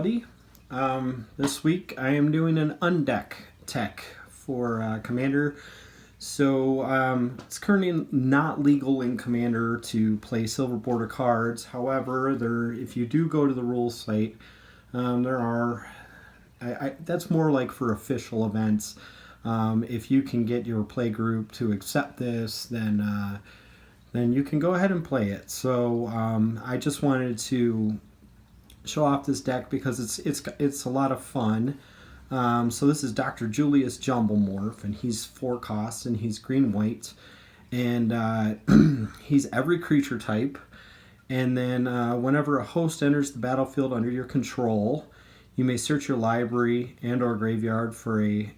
everybody. This week I am doing an Un-Deck tech for Commander. So it's currently not legal in Commander to play silver border cards. However, if you do go to the rules site, there are... that's more like for official events. If you can get your play group to accept this, then you can go ahead and play it. So I just wanted to show off this deck because it's a lot of fun. So this is Dr. Julius Jumblemorph, and he's 4 costs, and he's green-white, and he's every creature type. And then whenever a host enters the battlefield under your control, you may search your library and or graveyard for a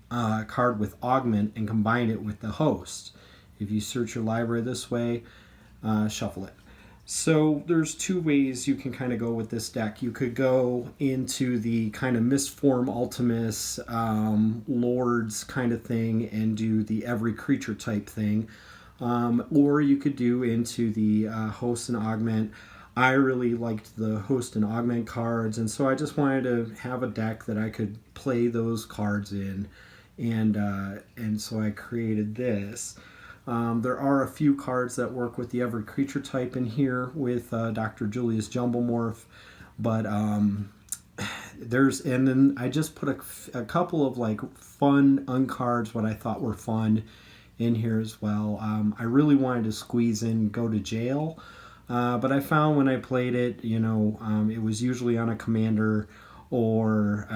card with augment and combine it with the host. If you search your library this way, shuffle it. So there's 2 ways you can kind of go with this deck. You could go into the kind of Mistform Ultimus Lords kind of thing and do the every creature type thing. Or you could do into the host and augment. I really liked the host and augment cards, and so I just wanted to have a deck that I could play those cards in, and so I created this. There are a few cards that work with the every creature type in here with Dr. Julius Jumblemorph, but then I just put a couple of like fun uncards, what I thought were fun, in here as well. I really wanted to squeeze in Go to Jail. But I found when I played it, it was usually on a commander, or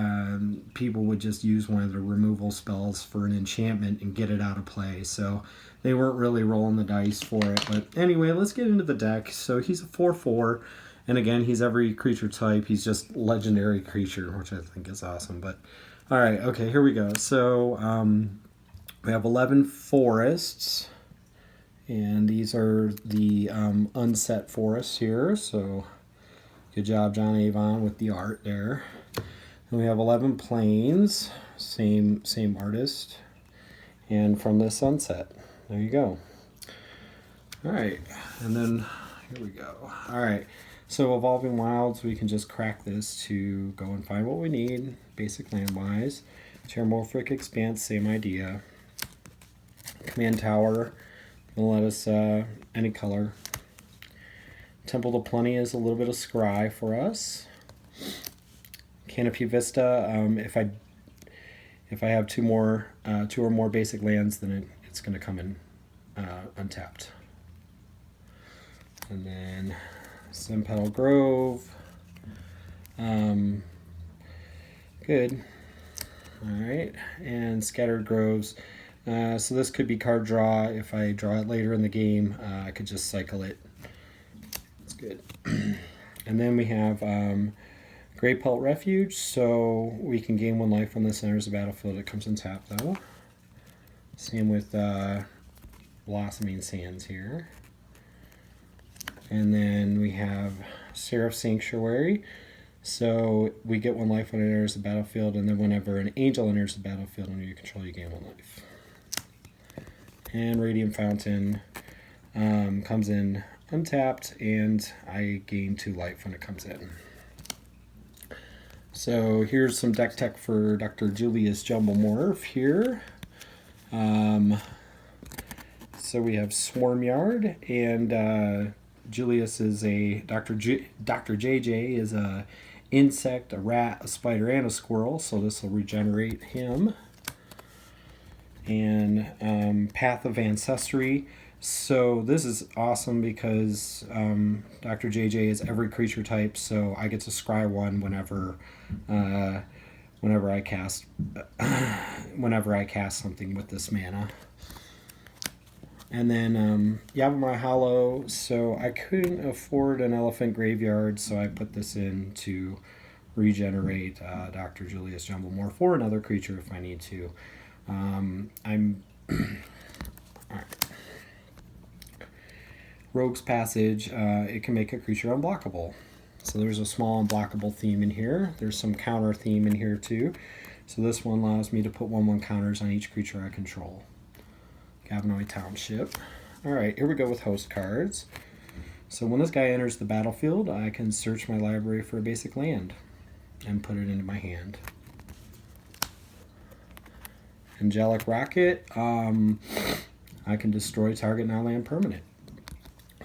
people would just use one of the removal spells for an enchantment and get it out of play. So they weren't really rolling the dice for it. But anyway, let's get into the deck. So he's a 4/4, and again, he's every creature type. He's just legendary creature, which I think is awesome. But all right, okay, here we go. So we have 11 forests. And these are the unset forests here, so good job, John Avon, with the art there. And we have 11 plains, same artist, and from this sunset. There you go. All right, and then here we go. All right, so Evolving Wilds, we can just crack this to go and find what we need, basic land-wise. Terramorphic Expanse, same idea. Command Tower. It'll let us any color. Temple to Plenty is a little bit of scry for us. Canopy Vista. If I have two or more basic lands, then it's going to come in untapped. And then Sunpetal Grove. Good. All right, and Scattered Groves. So this could be card draw. If I draw it later in the game, I could just cycle it. That's good. And then we have Grey Pelt Refuge. So we can gain 1 life when this enters the battlefield. It comes in tap though. Same with Blossoming Sands here. And then we have Seraph Sanctuary. So we get 1 life when it enters the battlefield, and then whenever an angel enters the battlefield under your control, you gain 1 life. And Radiant Fountain comes in untapped, and I gain 2 life when it comes in. So here's some deck tech for Dr. Julius Jumblemorph here. So we have Swarmyard, and Julius is Dr. Jj is a insect, a rat, a spider, and a squirrel, so this will regenerate him. And Path of Ancestry. So this is awesome because Dr. JJ is every creature type, so I get to scry 1 whenever I cast something with this mana. And then Yavimaya Hollow. So I couldn't afford an elephant graveyard, so I put this in to regenerate Dr. Julius Jumblemorph or another creature if I need to. All right. Rogue's Passage, it can make a creature unblockable. So there's a small unblockable theme in here. There's some counter theme in here too. So this one allows me to put 1/1 counters on each creature I control. Gavinoy Township. All right, here we go with host cards. So when this guy enters the battlefield, I can search my library for a basic land. and put it into my hand. Angelic Rocket, I can destroy target non-land permanent.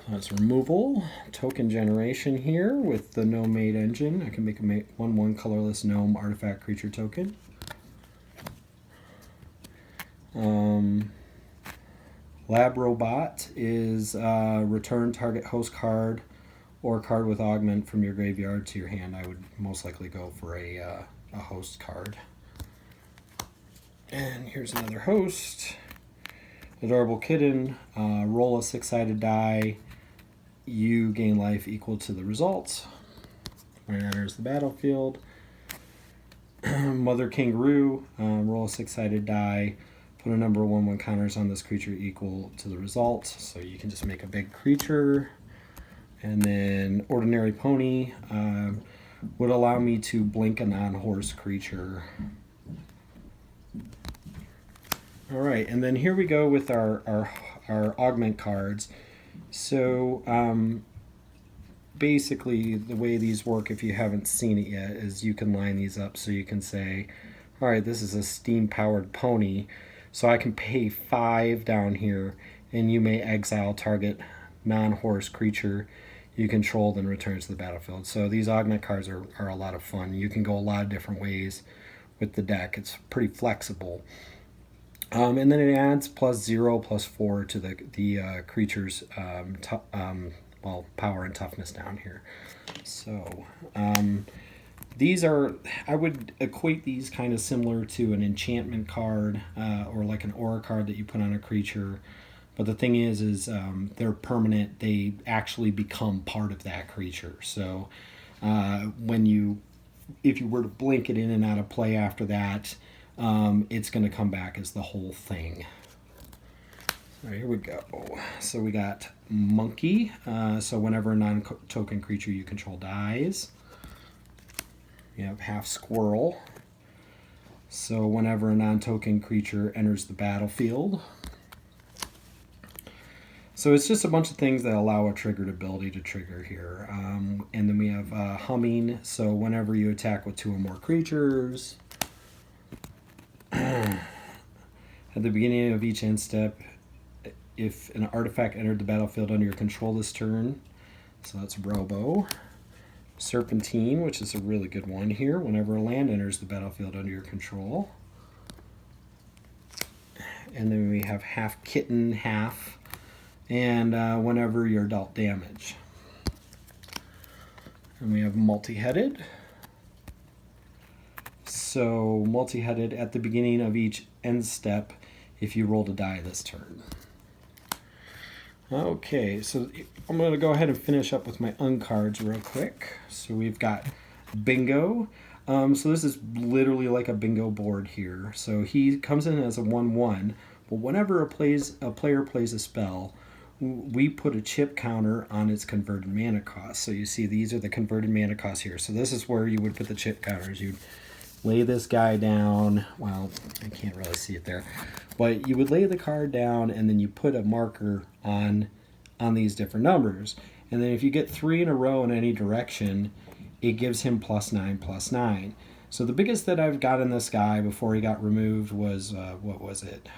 That's removal. Token generation here with the Gnome-Made engine. I can make a 1/1 colorless gnome artifact creature token. Lab Robot is return target host card or card with augment from your graveyard to your hand. I would most likely go for a host card. And here's another host. Adorable Kitten, roll a 6-sided die. You gain life equal to the results. When it enters the battlefield. Mother Kangaroo, roll a 6-sided die. Put a number of 1/1 counters on this creature equal to the result. So you can just make a big creature. And then Ordinary Pony would allow me to blink a non-horse creature. All right, and then here we go with our augment cards. So basically the way these work, if you haven't seen it yet, is you can line these up so you can say, all right, this is a steam-powered pony, so I can pay 5 down here, and you may exile target non-horse creature you control, then return to the battlefield. So these augment cards are a lot of fun. You can go a lot of different ways with the deck. It's pretty flexible. And then it adds +0/+4 to the creature's power and toughness down here. So these are, I would equate these kind of similar to an enchantment card or like an aura card that you put on a creature. But the thing is they're permanent. They actually become part of that creature. So if you were to blink it in and out of play after that, it's going to come back as the whole thing. So here we go. So we got Monkey. So whenever a non-token creature you control dies. We have Half-Squirrel. So whenever a non-token creature enters the battlefield. So it's just a bunch of things that allow a triggered ability to trigger here. And then we have Humming. So whenever you attack with 2 or more creatures. At the beginning of each end step, if an artifact entered the battlefield under your control this turn, so that's Robo. Serpentine, which is a really good one here, whenever a land enters the battlefield under your control. And then we have Half-Kitten, half, and whenever you're dealt damage. And we have Multi-Headed. So multi-headed at the beginning of each end step if you rolled a die this turn. Okay, so I'm going to go ahead and finish up with my uncards real quick. So we've got Bingo. So this is literally like a bingo board here. So he comes in as a 1/1, but whenever a player plays a spell, we put a chip counter on its converted mana cost. So you see these are the converted mana costs here. So this is where you would put the chip counters. You'd lay this guy down. Well, I can't really see it there. But you would lay the card down and then you put a marker on these different numbers. And then if you get 3 in a row in any direction, it gives him +9/+9. So the biggest that I've got in this guy before he got removed was, what was it?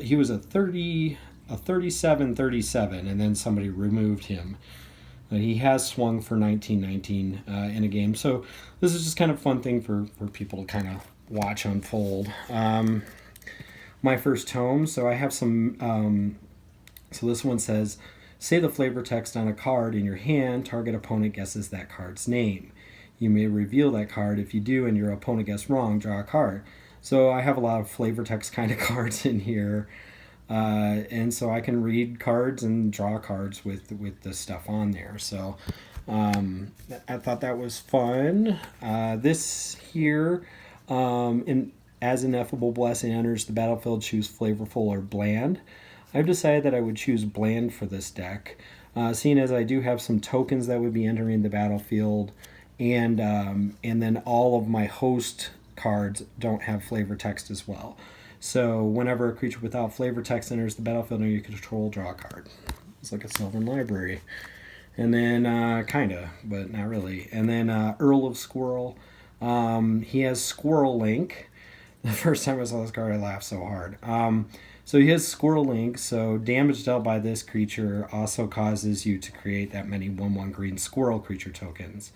He was a 37/37, and then somebody removed him. He has swung for 19/19 in a game. So this is just kind of a fun thing for people to kind of watch unfold. My first tome, so I have some, so this one says, say the flavor text on a card in your hand, target opponent guesses that card's name. You may reveal that card. If you do and your opponent guesses wrong, draw a card. So I have a lot of flavor text kind of cards in here. And so I can read cards and draw cards with the stuff on there. So I thought that was fun. This here, as Ineffable Blessing enters the battlefield, choose Flavorful or Bland. I've decided that I would choose Bland for this deck, seeing as I do have some tokens that would be entering the battlefield, and then all of my host cards don't have flavor text as well. So whenever a creature without flavor text enters the battlefield under your control, draw a card. It's like a Sylvan Library. And then, kinda, but not really. And then Earl of Squirrel. He has Squirrel Link. The first time I saw this card, I laughed so hard. So he has Squirrel Link, so damage dealt by this creature also causes you to create that many 1/1 green squirrel creature tokens.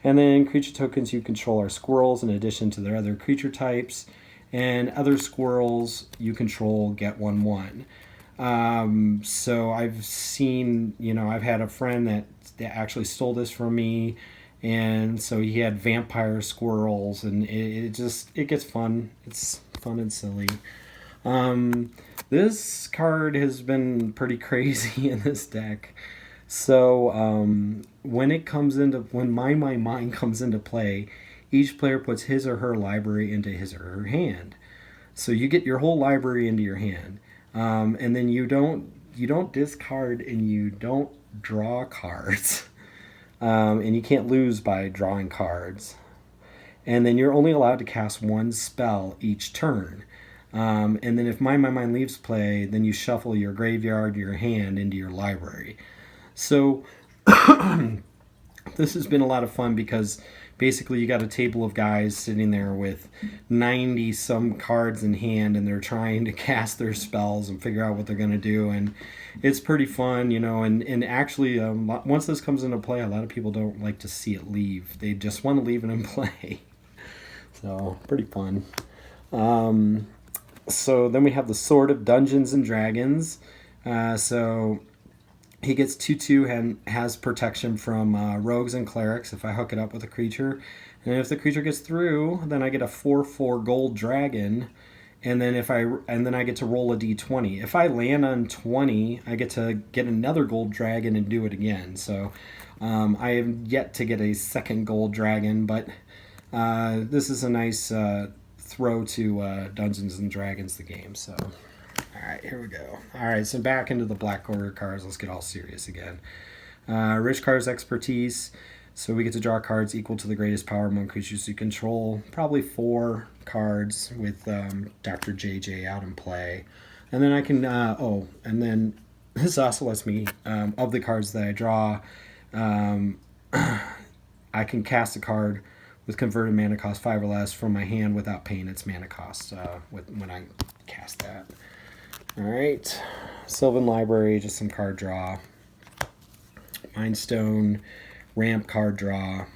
And then creature tokens you control are squirrels in addition to their other creature types. And other squirrels you control get 1/1. So I've seen, I've had a friend that actually stole this from me. And so he had vampire squirrels, and it gets fun. It's fun and silly. This card has been pretty crazy in this deck. So when My Mind comes into play, each player puts his or her library into his or her hand. So you get your whole library into your hand, and then you don't discard and you don't draw cards, and you can't lose by drawing cards. And then you're only allowed to cast one spell each turn. And then if My Mind leaves play, then you shuffle your graveyard, your hand into your library. So this has been a lot of fun because basically you got a table of guys sitting there with 90 some cards in hand, and they're trying to cast their spells and figure out what they're going to do. And it's pretty fun, and actually once this comes into play, a lot of people don't like to see it leave. They just want to leave it in play. So pretty fun. So then we have the Sword of Dungeons and Dragons. So he gets 2/2 and has protection from rogues and clerics if I hook it up with a creature. And if the creature gets through, then I get a 4/4 gold dragon. And then I get to roll a d20. If I land on 20, I get to get another gold dragon and do it again. So I have yet to get a second gold dragon, but this is a nice throw to Dungeons and Dragons, the game. So, all right, here we go. All right, so back into the Black Order cards. Let's get all serious again. Rich Cards Expertise. So we get to draw cards equal to the greatest power among creatures you control. Probably 4 cards with Dr. JJ out in play. And then I can, and then this also lets me, of the cards that I draw, I can cast a card with converted mana cost 5 or less from my hand without paying its mana cost when I cast that. Alright, Sylvan Library, just some card draw. Mindstone, ramp card draw.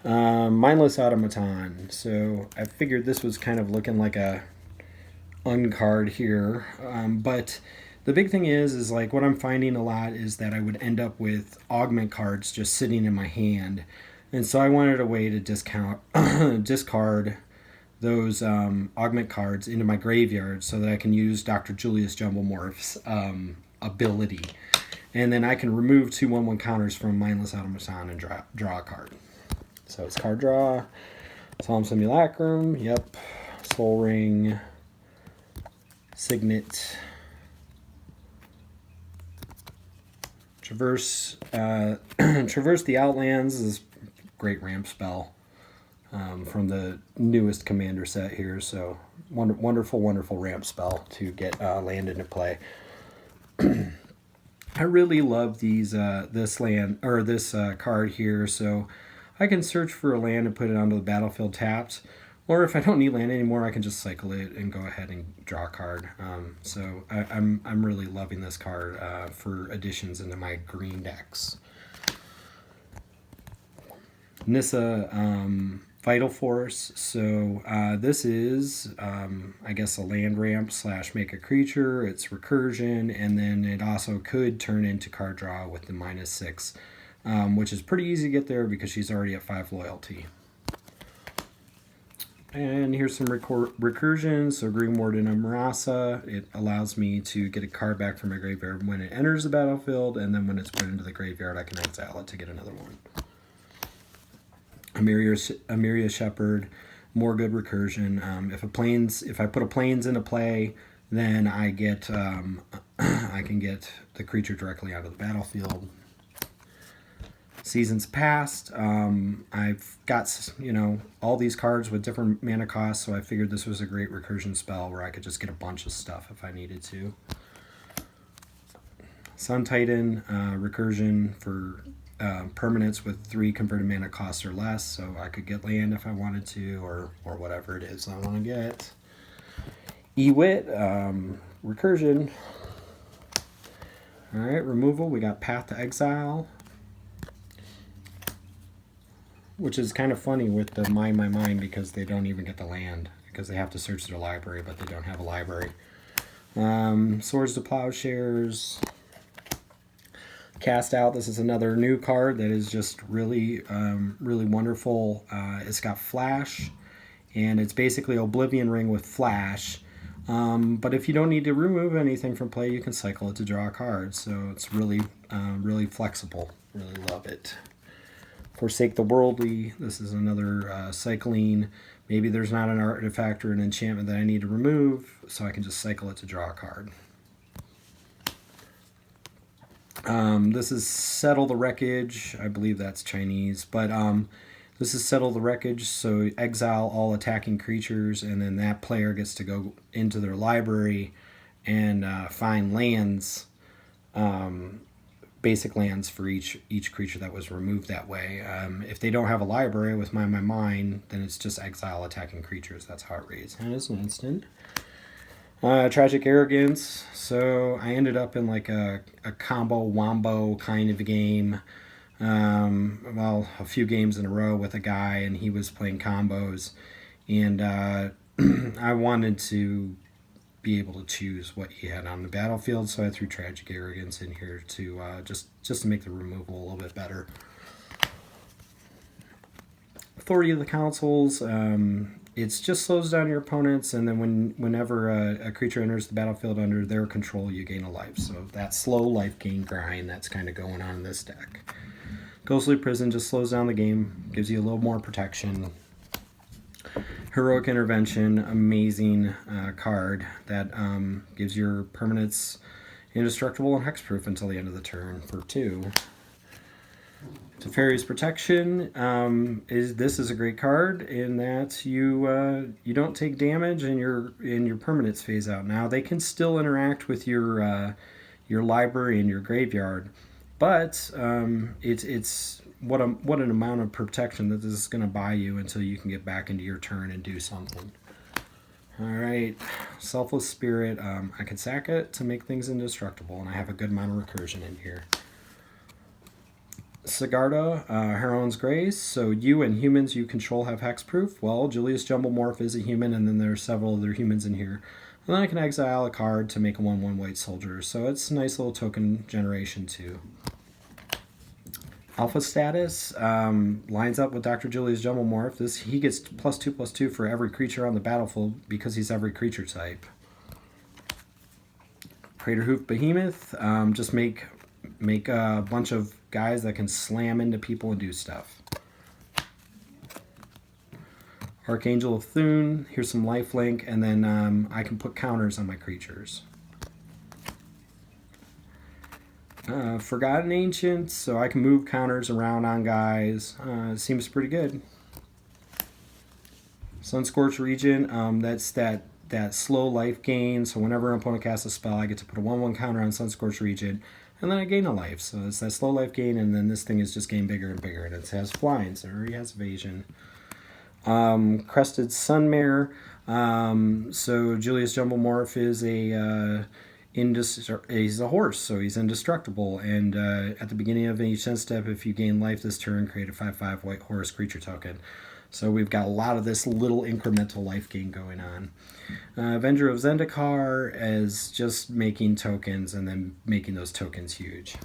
Mindless Automaton. So I figured this was kind of looking like a uncard here. But the big thing is like what I'm finding a lot is that I would end up with augment cards just sitting in my hand. And so I wanted a way to discard those augment cards into my graveyard so that I can use Dr. Julius Jumblemorph's ability. And then I can remove 2 1/1 counters from Mindless Automaton and draw a card. So it's card draw, Solemn Simulacrum, yep, Soul Ring, Signet, Traverse the Outlands is great ramp spell from the newest commander set here. So wonderful ramp spell to get land into play. I really love these this card here. So I can search for a land and put it onto the battlefield tapped. Or if I don't need land anymore, I can just cycle it and go ahead and draw a card. So I'm really loving this card for additions into my green decks. Nissa Vital Force. So this is, I guess, a land ramp / make a creature. It's recursion, and then it also could turn into card draw with the -6, which is pretty easy to get there because she's already at 5 loyalty. And here's some recursions. So Green and Marasa. It allows me to get a card back from my graveyard when it enters the battlefield, and then when it's put into the graveyard, I can exile it to get another one. Amiria Shepherd, more good recursion. If I put a plains into play, then I get I can get the creature directly out of the battlefield. Seasons Past. I've got all these cards with different mana costs, so I figured this was a great recursion spell where I could just get a bunch of stuff if I needed to. Sun Titan, recursion for permanents with 3 converted mana cost or less, so I could get land if I wanted to, or whatever it is I want to get. Ewit, recursion. Alright, removal, we got Path to Exile, which is kind of funny with the Mine My Mine because they don't even get the land, because they have to search their library, but they don't have a library. Swords to Plowshares. Cast Out, this is another new card that is just really, really wonderful. It's got Flash, and it's basically Oblivion Ring with Flash. But if you don't need to remove anything from play, you can cycle it to draw a card. So it's really, really flexible. Really love it. Forsake the Worldly, this is another cycling. Maybe there's not an artifact or an enchantment that I need to remove, so I can just cycle it to draw a card. This is Settle the Wreckage. I believe that's Chinese, but this is Settle the Wreckage, so exile all attacking creatures, and then that player gets to go into their library and find lands, basic lands for each creature that was removed that way. If they don't have a library with Mine My Mine, then it's just exile attacking creatures. That's how it reads. And it's an instant. Tragic Arrogance. So I ended up in like a combo wombo kind of a game. Well, a few games in a row with a guy, and he was playing combos, and I wanted to be able to choose what he had on the battlefield, so I threw Tragic Arrogance in here to just to make the removal a little bit better. Authority of the Councils. It just slows down your opponents, and then whenever a creature enters the battlefield under their control, you gain a life. So that slow life gain grind that's kind of going on in this deck. Ghostly Prison just slows down the game, gives you a little more protection. Heroic Intervention, amazing card that gives your permanents indestructible and hexproof until the end of the turn for 2. Teferi's Protection, this is a great card in that you don't take damage and your permanents phase out. Now they can still interact with your library and your graveyard, but it's what an amount of protection that this is going to buy you until you can get back into your turn and do something. All right, Selfless Spirit. I can sack it to make things indestructible, and I have a good amount of recursion in here. Sigarda, Heroine's Grace. So you and humans you control have hexproof. Well, Julius Jumblemorph is a human, and then there are several other humans in here. And then I can exile a card to make a 1/1 white soldier. So it's a nice little token generation too. Alpha Status lines up with Dr. Julius Jumblemorph. He gets +2/+2 for every creature on the battlefield because he's every creature type. Craterhoof Behemoth, just make a bunch of guys that can slam into people and do stuff. Archangel of Thune, here's some lifelink, and then I can put counters on my creatures. Forgotten Ancient, so I can move counters around on guys. It seems pretty good. Sunscorched Region, that's that slow life gain, so whenever an opponent casts a spell, I get to put a 1/1 counter on Sunscorched Region, and then I gain a life. So it's that slow life gain, and then this thing is just getting bigger and bigger, and it has flying, so it already has evasion. Crested Sunmare. So Julius Jumblemorph is he's a horse, so he's indestructible, and at the beginning of each end step, if you gain life this turn, create a 5/5 white horse creature token. So we've got a lot of this little incremental life gain going on. Avenger of Zendikar is just making tokens and then making those tokens huge.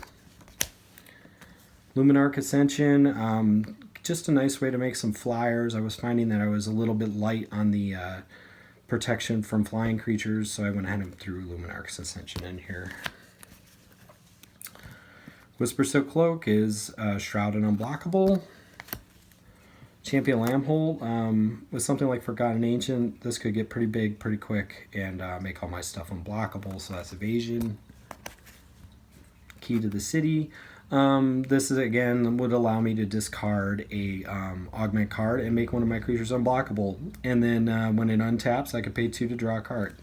Luminarch Ascension, just a nice way to make some flyers. I was finding that I was a little bit light on the protection from flying creatures, so I went ahead and threw Luminarch's Ascension in here. Whisper Silk Cloak is Shroud and Unblockable. Champion Lambhold, with something like Forgotten Ancient, this could get pretty big pretty quick and make all my stuff unblockable, so that's evasion. Key to the City. This is again would allow me to discard a augment card and make one of my creatures unblockable, and then when it untaps I could pay 2 to draw a card.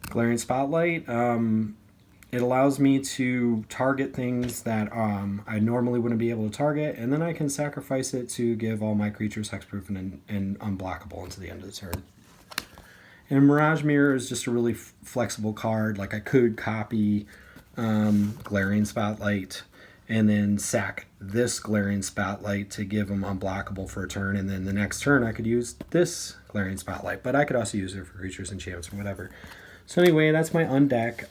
Glaring Spotlight, It allows me to target things that I normally wouldn't be able to target, and then I can sacrifice it to give all my creatures hexproof and unblockable until the end of the turn. And Mirage Mirror is just a really flexible card. Like I could copy Glaring Spotlight and then sack this Glaring Spotlight to give them unblockable for a turn, and then the next turn I could use this Glaring Spotlight, but I could also use it for creatures and champs or whatever. So anyway, that's my Un-Deck.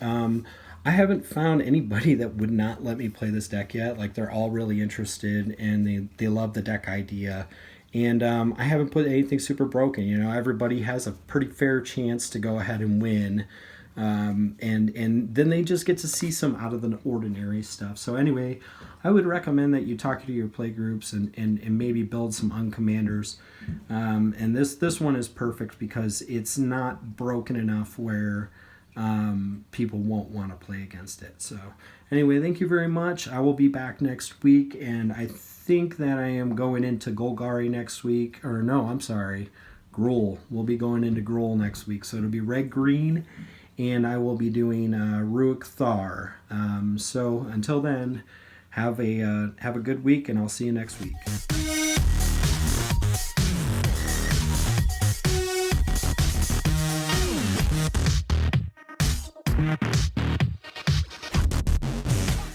I haven't found anybody that would not let me play this deck yet. Like they're all really interested and they love the deck idea. And I haven't put anything super broken. You know, everybody has a pretty fair chance to go ahead and win. And then they just get to see some out of the ordinary stuff. So anyway, I would recommend that you talk to your play groups and maybe build some uncommanders. And this one is perfect because it's not broken enough where people won't want to play against it. So anyway, thank you very much. I will be back next week, and I think that I am going into Golgari next week. Or no, I'm sorry, Gruul. We'll be going into Gruul next week. So it'll be red-green, and I will be doing Ruik Thar. So until then, have a good week, and I'll see you next week.